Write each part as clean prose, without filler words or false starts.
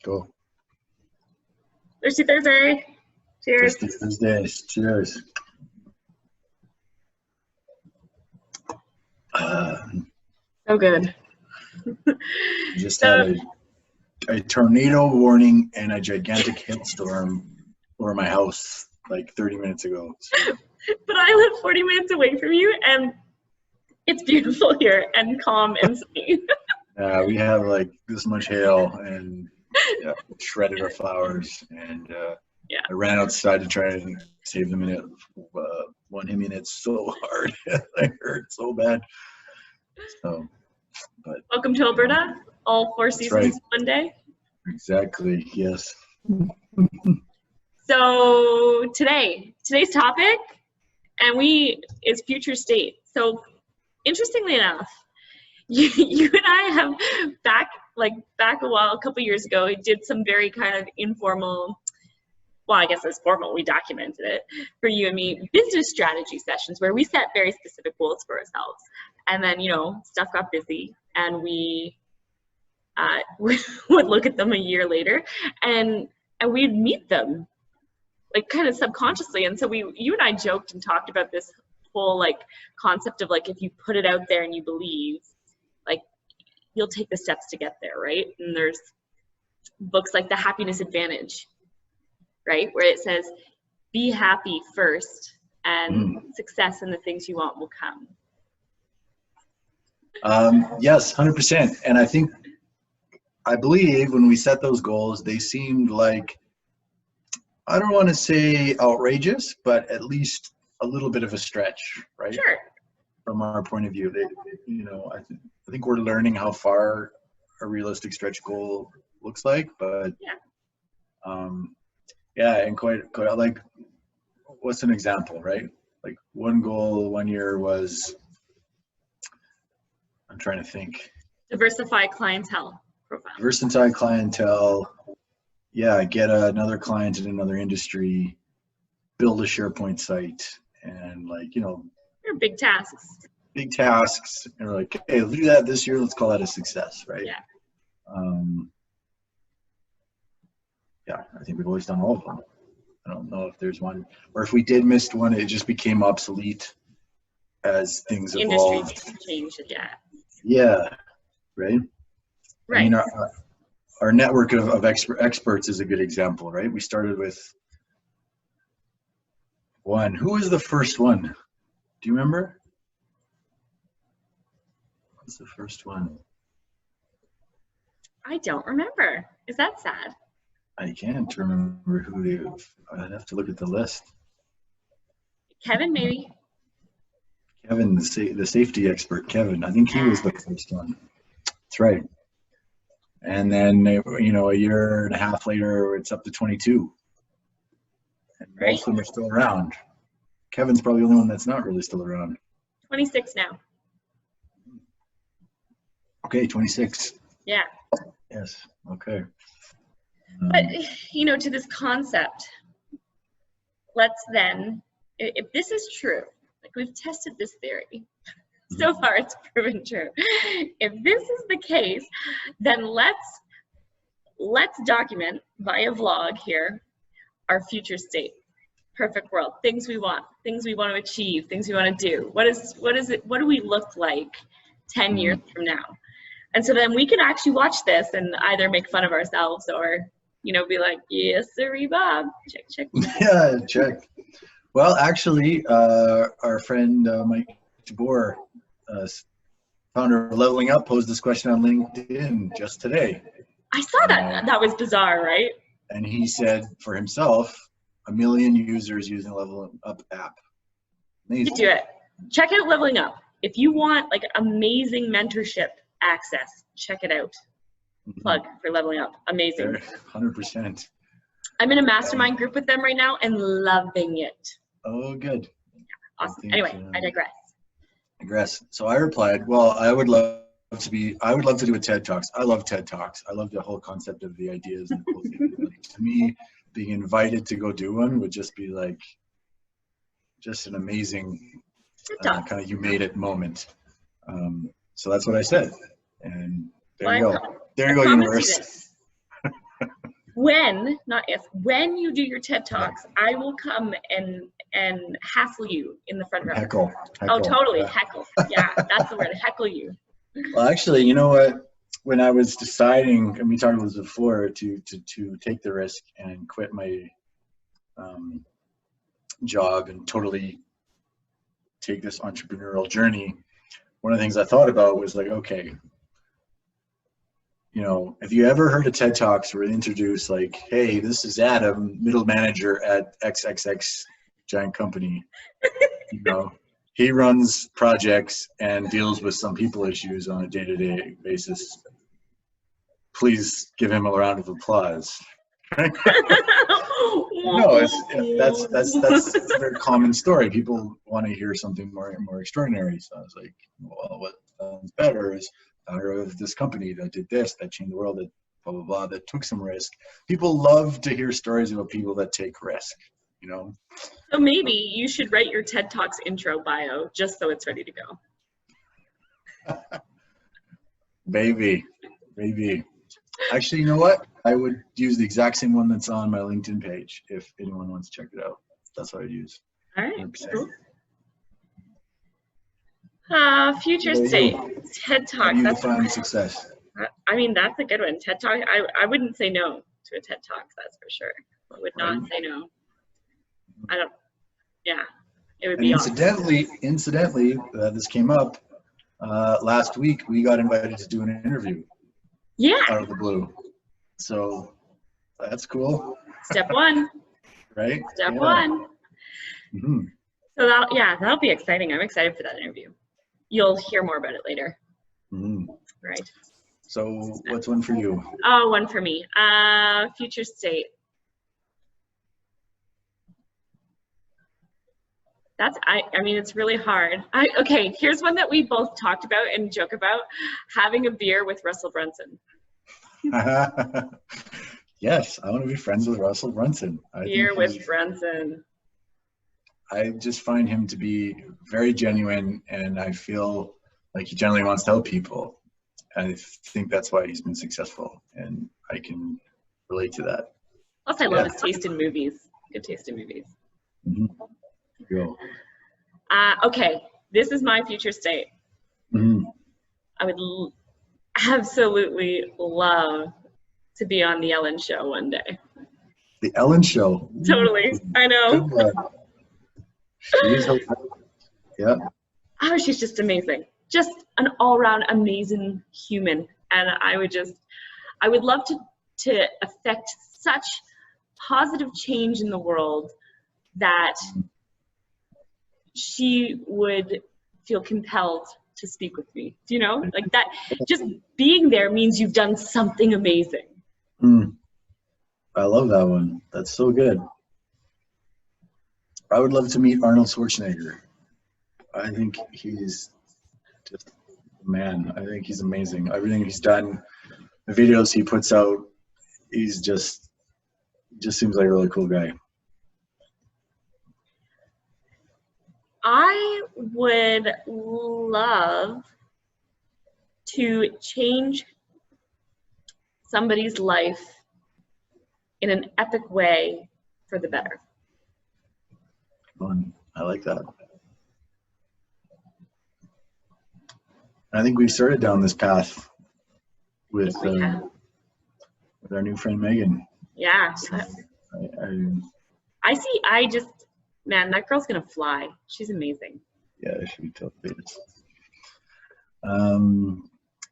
Go. Thirsty Thursday. Cheers. Thirsty Thursdays. Cheers. So good. Just had a tornado warning and a gigantic hailstorm over my house like 30 minutes ago. So. But I live 40 minutes away from you, and it's beautiful here and calm and sunny. We have like this much hail and shredded our flowers, and I ran outside to try and save them, and it one hit me, and it's so hard. It hurt so bad. So, but welcome to Alberta. All four seasons one day. Exactly. Yes. So today's topic, is future state. So interestingly enough, you and I have back a while, a couple years ago, we did some very kind of informal, well, I guess it's formal, we documented it for you and me, business strategy sessions where we set very specific goals for ourselves. And then, stuff got busy, and we would look at them a year later, and we'd meet them like kind of subconsciously. And so you and I joked and talked about this whole like concept of like, if you put it out there and you believe, like, you'll take the steps to get there, right? And there's books like The Happiness Advantage, right, where it says be happy first and success and the things you want will come. Yes, 100%. And I believe when we set those goals, they seemed like, I don't want to say outrageous, but at least a little bit of a stretch, right? Sure. From our point of view, I think we're learning how far a realistic stretch goal looks like, but and quite like, what's an example, right? Like one goal one year was, I'm trying to think. Diversify clientele profile. Diversify clientele. Yeah, get another client in another industry, build a SharePoint site, and they're big tasks. Big tasks, and we're like, hey, let's do that this year. Let's call that a success, right? Yeah. I think we've always done all of them. I don't know if there's one, or if we did miss one, it just became obsolete as things evolved. Industry changed, yeah. Yeah, right? Right. I mean, our network of experts is a good example, right? We started with one. Who was the first one? Do you remember? What was the first one? I don't remember. Is that sad? I can't remember who I'd have to look at the list. Kevin, maybe? Kevin, the safety expert, Kevin. I think he was the first one. That's right. And then, a year and a half later, it's up to 22. And most of them are still around. Kevin's probably the only one that's not really still around. 26 now. Okay, 26. Yeah. Yes, okay. But, to this concept, let's then, if this is true, like we've tested this theory, so far it's proven true. If this is the case, then let's document via vlog here our future state, perfect world, things we want to achieve, things we want to do. What do we look like 10 years from now? And so then we can actually watch this and either make fun of ourselves or, be like, yes, sirree, Bob. Check. Yeah, check. Well, actually, our friend Mike DeBoer, founder of Leveling Up, posed this question on LinkedIn just today. I saw that. That was bizarre, right? And he said for himself, 1 million users using Leveling Up app. Amazing. Do it. Check out Leveling Up. If you want like amazing mentorship access, check it out. Plug for Leveling Up. Amazing. 100%. I'm in a mastermind group with them right now and loving it. Oh, good. Yeah, awesome. Anyway, I digress. So I replied, well, I would love to do a TED Talks. I love TED Talks. I love the whole concept of the ideas and the cool things. To me, being invited to go do one would just be like, just an amazing kind of you made it moment. So that's what I said. And there you go. There you go, universe. when, not if, when you do your TED Talks, I will come and hassle you in the front row. Heckle. Oh, totally, Yeah. heckle. Yeah, that's the word, heckle you. Well, actually, you know what? When I was deciding, and we talked about this before, to take the risk and quit my job and totally take this entrepreneurial journey, one of the things I thought about was like, okay, you know, have you ever heard of TED Talks where they introduce like, hey, this is Adam, middle manager at XXX giant company. You know, he runs projects and deals with some people issues on a day-to-day basis. Please give him a round of applause. No, that's a very common story. People want to hear something more extraordinary. So I was like, well, what sounds better is of this company that did this, that changed the world, that blah blah blah, that took some risk. People love to hear stories about people that take risk, you know. So maybe you should write your TED Talks intro bio just so it's ready to go. Maybe. Actually, you know what? I would use the exact same one that's on my LinkedIn page if anyone wants to check it out. That's what I'd use. All right. 100%. Cool. Future state, TED Talk. How do you define success? I mean, that's a good one. TED Talk. I wouldn't say no to a TED Talk. That's for sure. I would not say no. I don't. Yeah, it would be awesome. Incidentally, this came up last week. We got invited to do an interview. Yeah. Out of the blue. So that's cool. Step one. Right. Step one. Mm-hmm. So that'll be exciting. I'm excited for that interview. You'll hear more about it later. Mm-hmm. Right. So what's one for you? Oh, one for me. Future state. I mean, it's really hard. Okay, here's one that we both talked about and joke about: having a beer with Russell Brunson. Yes, I want to be friends with Russell Brunson. Beer with Brunson. I just find him to be very genuine, and I feel like he generally wants to help people. I think that's why he's been successful, and I can relate to that. Plus, I love his taste in movies. Good taste in movies. Mm-hmm. Go. Okay, this is my future state. Mm-hmm. I would absolutely love to be on the Ellen Show one day. The Ellen Show. Totally, I know. She's yeah. Oh, she's just amazing. Just an all-around amazing human, and I would love to affect such positive change in the world that she would feel compelled to speak with me. Do you know? Like that, just being there means you've done something amazing. I love that one. That's so good. I would love to meet Arnold Schwarzenegger. I think he's just a man. I think he's amazing. Everything he's done, the videos he puts out, he's just seems like a really cool guy. I would love to change somebody's life in an epic way for the better. Fun. I like that. I think we started down this path with our new friend Megan. Yeah. So Man, that girl's gonna fly. She's amazing. Yeah, she totally is.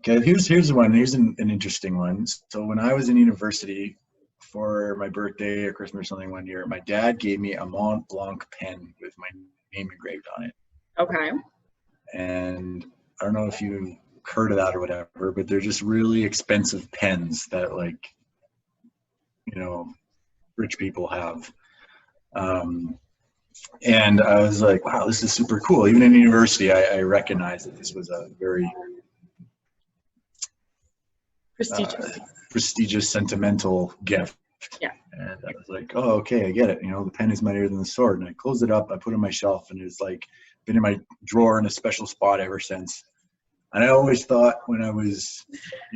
Okay, here's one. Here's an interesting one. So when I was in university for my birthday or Christmas or something one year, my dad gave me a Mont Blanc pen with my name engraved on it. Okay. And I don't know if you've heard of that or whatever, but they're just really expensive pens that, like, you know, rich people have. And I was like, wow, this is super cool. Even in university, I recognized that this was a very prestigious, sentimental gift. Yeah. And I was like, oh, okay, I get it. You know, the pen is mightier than the sword. And I closed it up, I put it on my shelf, and it's like been in my drawer in a special spot ever since. And I always thought when I was,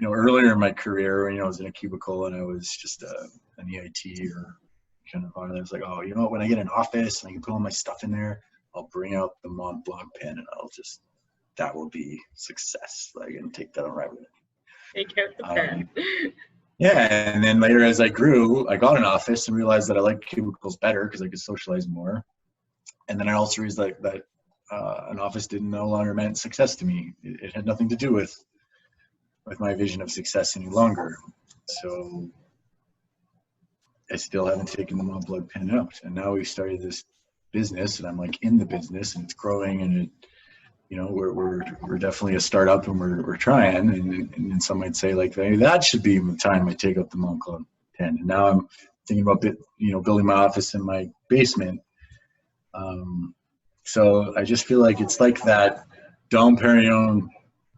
earlier in my career, when I was in a cubicle and I was just an EIT or kind of on, I was like, oh, you know what? When I get an office and I can put all my stuff in there, I'll bring out the Mont Blanc pen and that will be success. Like, and take that and ride with it. Take out the pen. Yeah, and then later as I grew, I got an office and realized that I liked cubicles better because I could socialize more. And then I also realized that an office no longer meant success to me. It had nothing to do with my vision of success any longer. So I still haven't taken the Mont Blanc pen out. And now we've started this business, and I'm like in the business, and it's growing, and we're definitely a startup, and we're trying. And some might say like maybe that should be the time I take up the Mont Blanc pen. And now I'm thinking about building my office in my basement. So I just feel like it's like that Dom Perignon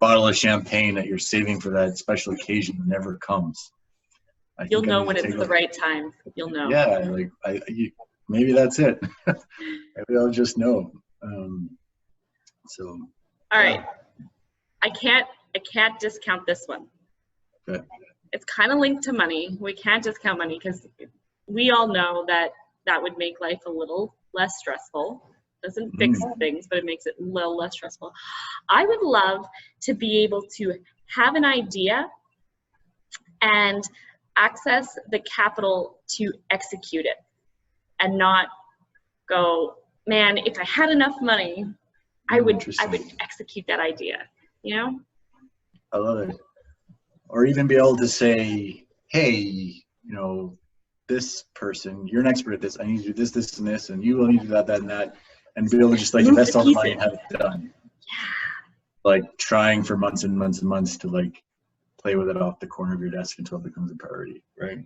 bottle of champagne that you're saving for that special occasion never comes. You'll know when it's the right time. You'll know. Yeah, like maybe that's it. Maybe I'll just know. So. All right, I can't discount this one. Okay. It's kind of linked to money. We can't discount money because we all know that would make life a little less stressful. Doesn't fix things, but it makes it a little less stressful. I would love to be able to have an idea and access the capital to execute it and not go, man, if I had enough money, I would execute that idea, I love it. Or even be able to say, hey, this person, you're an expert at this. I need to do this, this, and this, and you will need to do that, and that. And be able to just like invest all the money and have it done. Yeah. Like trying for months and months and months to like play with it off the corner of your desk until it becomes a priority, right?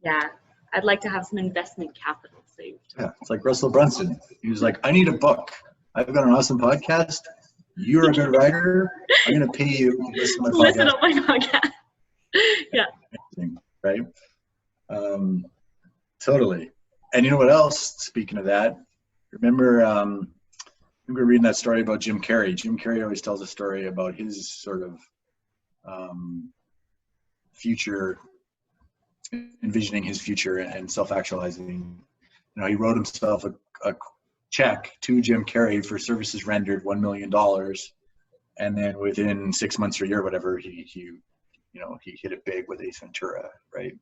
Yeah. I'd like to have some investment capital saved. Yeah. It's like Russell Brunson. He was like, I need a book. I've got an awesome podcast. You're a good writer. I'm going to pay you to listen to my podcast. Listen to my podcast. Yeah. Right? Totally. And you know what else? Speaking of that, remember reading that story about Jim Carrey. Jim Carrey always tells a story about his sort of future, envisioning his future and self-actualizing. He wrote himself a check to Jim Carrey for services rendered $1 million, and then within 6 months or a year, whatever, he hit it big with Ace Ventura, right?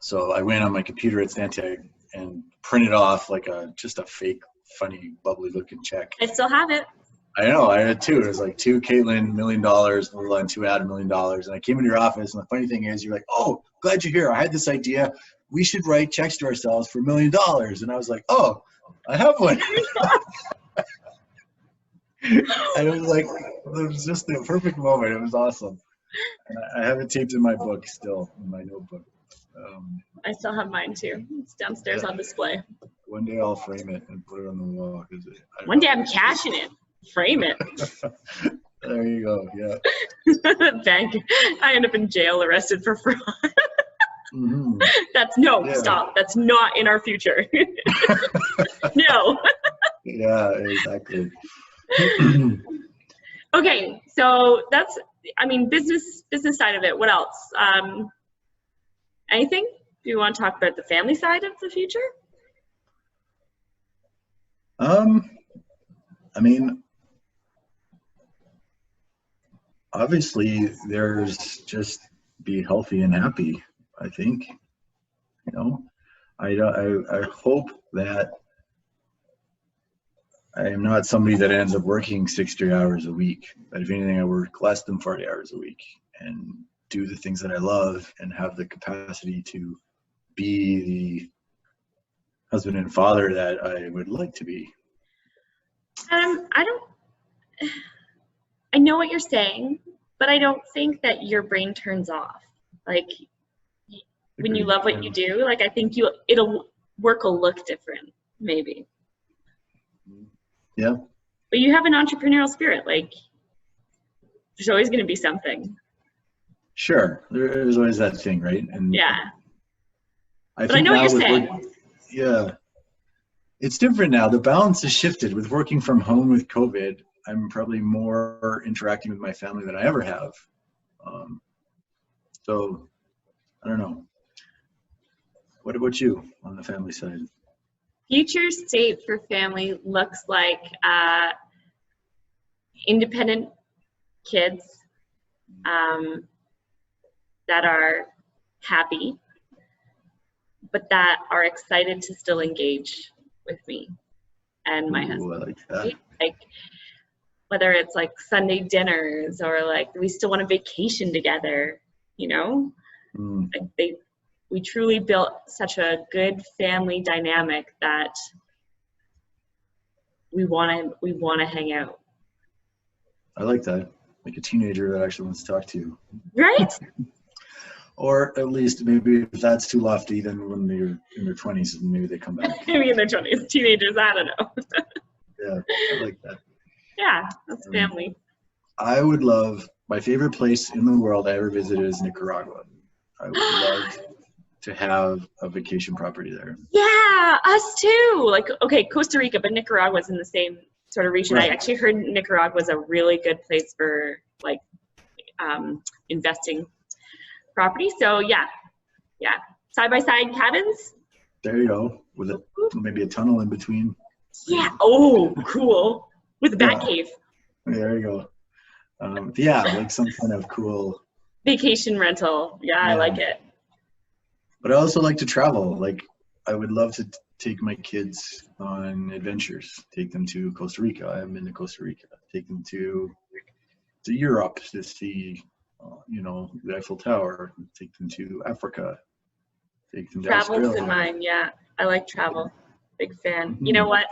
So I went on my computer at Stantec and printed off like just a fake, funny, bubbly looking check. I still have it. I know, I had two. It was like to Caitlin, $1 million, and to Adam, $1 million. And I came into your office, and the funny thing is, you're like, oh, glad you're here. I had this idea. We should write checks to ourselves for $1 million. And I was like, oh, I have one. And it was like, it was just the perfect moment. It was awesome. And I have it taped in my book still, in my notebook. I still have mine too. It's downstairs on display. One day I'll frame it and put it on the wall. One day I'm cashing it. Frame it. There you go. Yeah. Bank. I end up in jail, arrested for fraud. Mm-hmm. Stop. That's not in our future. No. Yeah, exactly. Okay, so that's, business side of it. What else? Anything? Do you want to talk about the family side of the future? Obviously there's just be healthy and happy, I think. I hope that I am not somebody that ends up working 60 hours a week. But if anything, I work less than 40 hours a week and do the things that I love and have the capacity to be the husband and father that I would like to be. I know what you're saying, but I don't think that your brain turns off. Like when you love what you do, like I think work will look different, maybe. Yeah. But you have an entrepreneurial spirit. Like there's always going to be something. Sure, there's always that thing, right? And yeah. But I know what you're saying. Yeah. It's different now. The balance has shifted with working from home with COVID. I'm probably more interacting with my family than I ever have. So I don't know. What about you on the family side? Future state for family looks like independent kids that are happy, but that are excited to still engage with me and my husband. I like that. Like whether it's like Sunday dinners or like we still want a vacation together, you know? Like we truly built such a good family dynamic that we want to hang out. I like that. Like a teenager that actually wants to talk to you. Right? Or at least maybe if that's too lofty, then when they're in their 20s, maybe they come back. Maybe in their 20s, teenagers, I don't know. Yeah, I like that. Yeah, that's family. I would love, my favorite place in the world I ever visited is Nicaragua. I would love to have a vacation property there. Yeah, us too. Like, okay, Costa Rica, but Nicaragua's in the same sort of region. Right. I actually heard Nicaragua was a really good place for like investing property. So yeah, side by side cabins. There you go, with maybe a tunnel in between. Yeah. Oh, cool. With a bat cave. There you go. Yeah, like some kind of cool vacation rental. Yeah, I like it. But I also like to travel. Like I would love to take my kids on adventures. Take them to Costa Rica. I haven't been to Costa Rica. Take them to Europe to see, the Eiffel Tower. Take them to Africa. Take them to Travel's Australia. in mine. Yeah, I like travel. Big fan. Mm-hmm. You know what?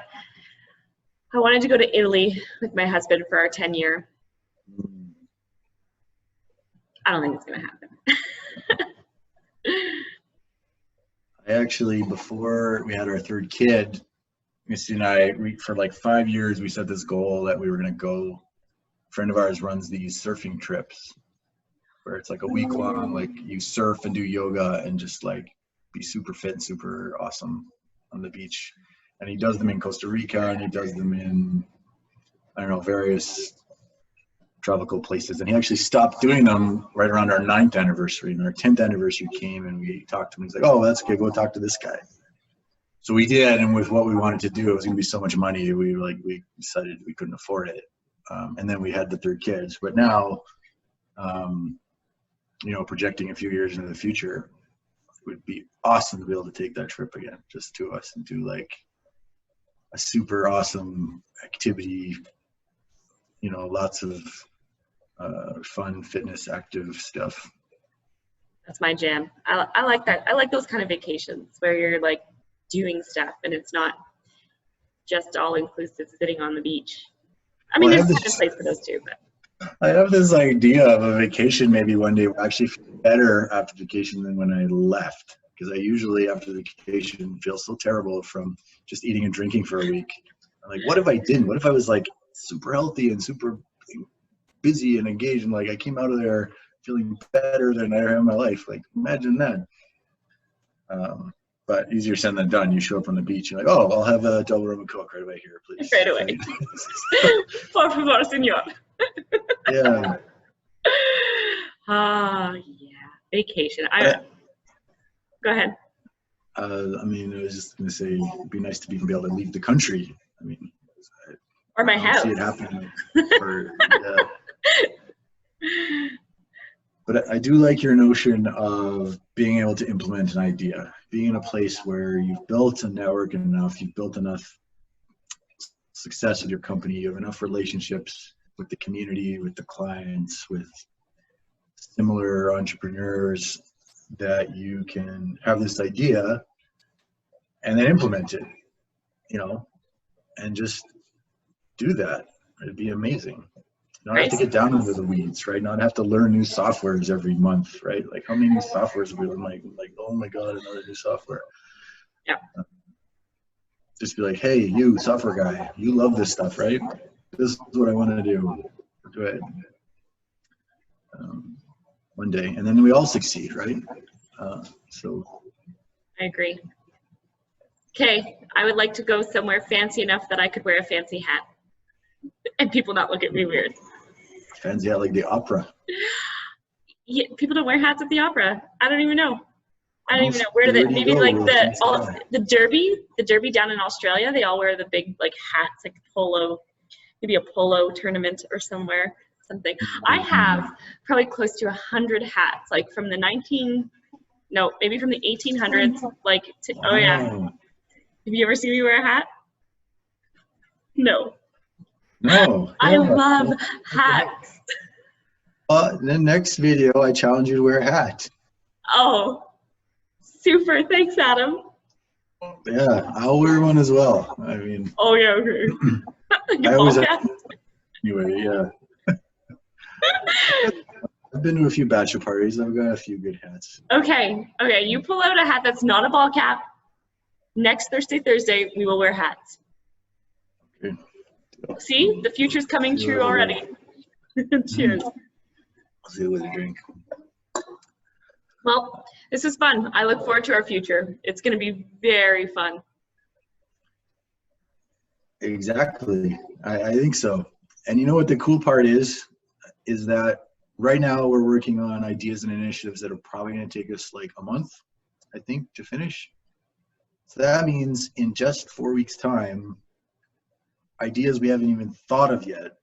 I wanted to go to Italy with my husband for our 10-year. I don't think it's going to happen. I actually, before we had our third kid, Missy and I, for like 5 years, we set this goal that we were going to go. A friend of ours runs these surfing trips where it's like a week long, like you surf and do yoga and just like be super fit and super awesome on the beach. And he does them in Costa Rica and he does them in, I don't know, various tropical places. And he actually stopped doing them right around our 9th anniversary. And our 10th anniversary came and we talked to him. He's like, oh, that's okay. Go talk to this guy. So we did. And with what we wanted to do, it was going to be so much money. We decided we couldn't afford it. And then we had the third kids. But now, projecting a few years into the future, it would be awesome to be able to take that trip again, just to us, and do like a super awesome activity, lots of fun, fitness, active stuff. That's my jam. I like that. I like those kind of vacations where you're like doing stuff and it's not just all inclusive sitting on the beach. I mean, there's a place for those too, but. I have this idea of a vacation maybe one day will actually feel better after vacation than when I left. Because I usually after vacation feel so terrible from just eating and drinking for a week. I'm like, what if I didn't? What if I was like super healthy and super busy and engaged and like I came out of there feeling better than I ever have in my life? Like imagine that. But easier said than done. You show up on the beach, you're like, oh, I'll have a double rum and Coke right away here, please. Right away. Por favor, señor. Yeah. Yeah. Vacation. Go ahead. I was just going to say, it'd be nice to be able to leave the country. I mean, or my house. See it happening. But I do like your notion of being able to implement an idea, being in a place where you've built a network enough, you've built enough success with your company, you have enough relationships with the community, with the clients, with similar entrepreneurs, that you can have this idea and then implement it, and just do that. It'd be amazing. Not have to get down into the weeds, right? Not have to learn new softwares every month, right? Like how many new softwares are we like, oh my God, another new software. Yeah. Just be like, hey, you software guy, you love this stuff, right? This is what I want to do. Do it. One day, and then we all succeed, right? So. I agree. Okay, I would like to go somewhere fancy enough that I could wear a fancy hat. and people not look at me weird. Depends, yeah, like the opera. Yeah, people don't wear hats at the opera. I don't even know. I don't even know. Where Where do they, do you maybe go like with the derby down in Australia, they all wear the big like hats, like polo, maybe a polo tournament or somewhere, something. I have probably close to 100 hats, like from the maybe from the 1800s, like to, oh yeah. Have you ever seen me wear a hat? No. No. I Yeah. love hats. In the next video, I challenge you to wear a hat. Oh, super. Thanks, Adam. Yeah, I'll wear one as well. I mean, oh yeah, okay. I always have, anyway, yeah. I've been to a few bachelor parties. I've got a few good hats. Okay, you pull out a hat that's not a ball cap. Next Thursday, we will wear hats. Okay. See, the future's coming true already. Cheers. I'll see you with a drink. Well, this is fun. I look forward to our future. It's going to be very fun. Exactly. I think so. And you know what the cool part is that right now we're working on ideas and initiatives that are probably going to take us like a month, I think, to finish. So that means in just 4 weeks' time, ideas we haven't even thought of yet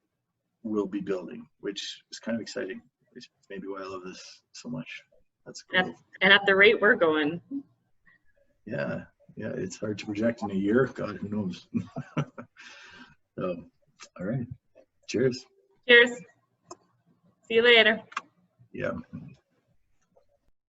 we'll be building, which is kind of exciting. Which is maybe why I love this so much. That's cool. And at the rate we're going. Yeah, it's hard to project in a year. God, who knows? So, all right. Cheers. Cheers. See you later. Yeah.